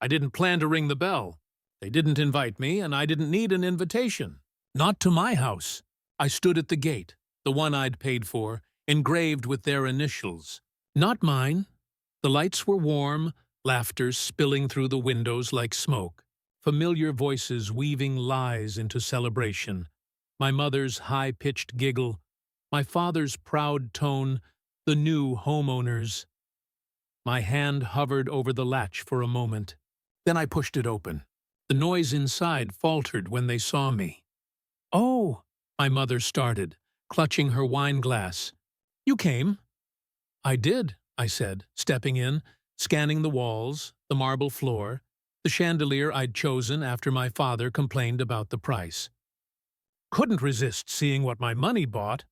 I didn't plan to ring the bell. They didn't invite me, and I didn't need an invitation. Not to my house. I stood at the gate, the one I'd paid for, engraved with their initials. Not mine. The lights were warm, laughter spilling through the windows like smoke, familiar voices weaving lies into celebration. My mother's high-pitched giggle, my father's proud tone, the new homeowners. My hand hovered over the latch for a moment. Then I pushed it open. The noise inside faltered when they saw me. "Oh," my mother started, clutching her wine glass. "You came?" "I did," I said, stepping in, scanning the walls, the marble floor, the chandelier I'd chosen after my father complained about the price. Couldn't resist seeing what my money bought.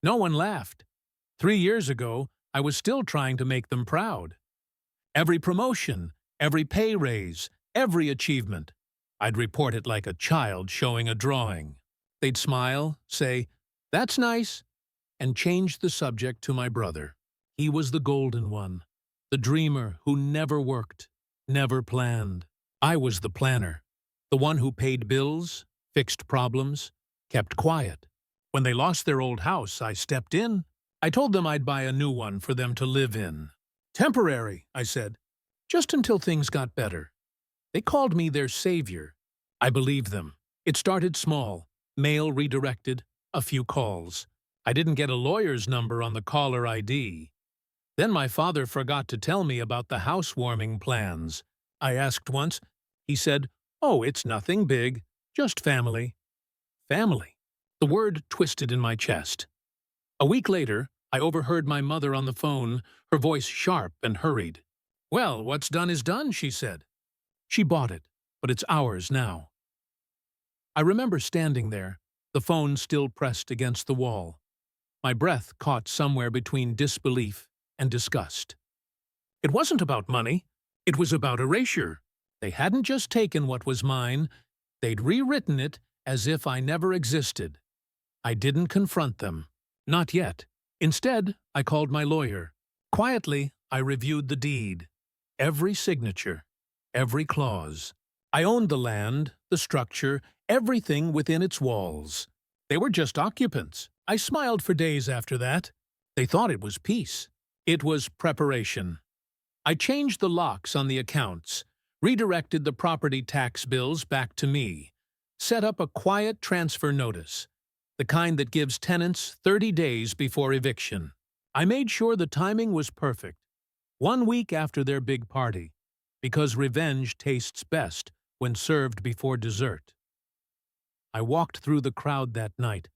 No one laughed. 3 years ago, I was still trying to make them proud. Every promotion, every pay raise, every achievement, I'd report it like a child showing a drawing. They'd smile, say, "That's nice," and change the subject to my brother. He was the golden one, the dreamer who never worked, never planned. I was the planner, the one who paid bills, fixed problems, kept quiet. When they lost their old house, I stepped in. I told them I'd buy a new one for them to live in. "Temporary," I said, "just until things got better." They called me their savior. I believed them. It started small, mail redirected, a few calls. I didn't get a lawyer's number on the caller ID. Then my father forgot to tell me about the housewarming plans. I asked once. He said, "Oh, it's nothing big, just family." Family. The word twisted in my chest. A week later, I overheard my mother on the phone, her voice sharp and hurried. "Well, what's done is done," she said. She bought it, but it's ours now. I remember standing there, the phone still pressed against the wall. My breath caught somewhere between disbelief and disgust. It wasn't about money. It was about erasure. They hadn't just taken what was mine. They'd rewritten it as if I never existed. I didn't confront them. Not yet. Instead, I called my lawyer. Quietly, I reviewed the deed. Every signature, every clause. I owned the land, the structure, everything within its walls. They were just occupants. I smiled for days after that. They thought it was peace. It was preparation. I changed the locks on the accounts, redirected the property tax bills back to me, set up a quiet transfer notice, the kind that gives tenants 30 days before eviction. I made sure the timing was perfect, 1 week after their big party, because revenge tastes best when served before dessert. I walked through the crowd that night,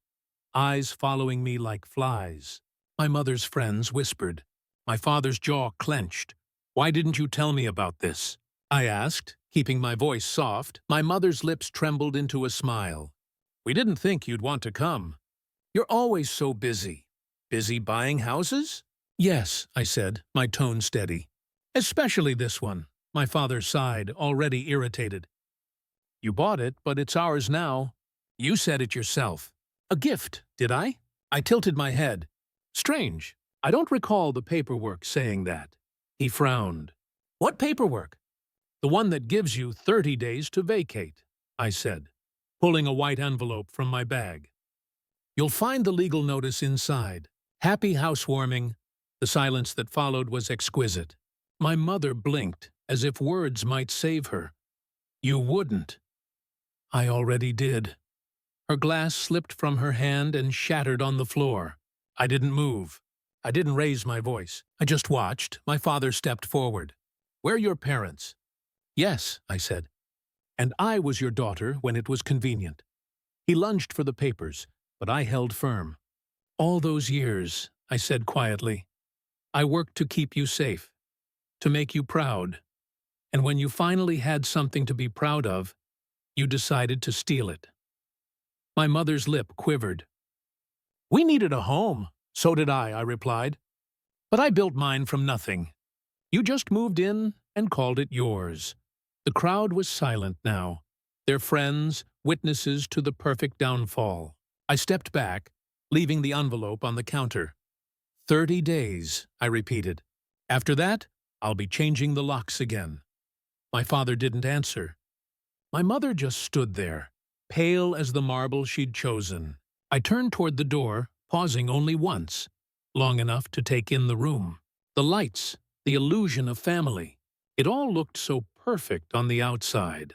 eyes following me like flies. My mother's friends whispered. My father's jaw clenched. "Why didn't you tell me about this?" I asked, keeping my voice soft. My mother's lips trembled into a smile. "We didn't think you'd want to come. You're always so busy. Busy buying houses?" "Yes," I said, my tone steady. "Especially this one." My father sighed, already irritated. "You bought it, but it's ours now. You said it yourself." "A gift, did I?" I tilted my head. "Strange. I don't recall the paperwork saying that." He frowned. "What paperwork?" "The one that gives you 30 days to vacate," I said, pulling a white envelope from my bag. "You'll find the legal notice inside. Happy housewarming." The silence that followed was exquisite. My mother blinked, as if words might save her. "You wouldn't." "I already did." Her glass slipped from her hand and shattered on the floor. I didn't move. I didn't raise my voice. I just watched. My father stepped forward. "We're your parents." "Yes," I said. "And I was your daughter when it was convenient." He lunged for the papers, but I held firm. "All those years," I said quietly, "I worked to keep you safe, to make you proud. And when you finally had something to be proud of, you decided to steal it." My mother's lip quivered. "We needed a home." "So did I replied. "But I built mine from nothing. You just moved in and called it yours." The crowd was silent now, their friends, witnesses to the perfect downfall. I stepped back, leaving the envelope on the counter. 30 days, I repeated. "After that, I'll be changing the locks again." My father didn't answer. My mother just stood there, pale as the marble she'd chosen. I turned toward the door, pausing only once, long enough to take in the room. The lights, the illusion of family. It all looked so perfect on the outside.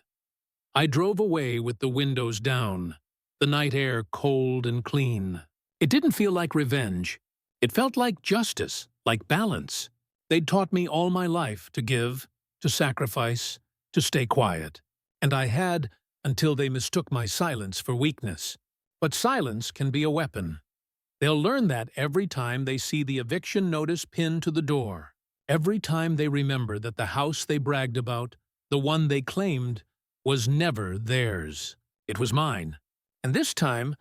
I drove away with the windows down, the night air cold and clean. It didn't feel like revenge. It felt like justice, like balance. They'd taught me all my life to give, to sacrifice, to stay quiet. And I had, until they mistook my silence for weakness. But silence can be a weapon. They'll learn that every time they see the eviction notice pinned to the door. Every time they remember that the house they bragged about, the one they claimed, was never theirs. It was mine. And this time,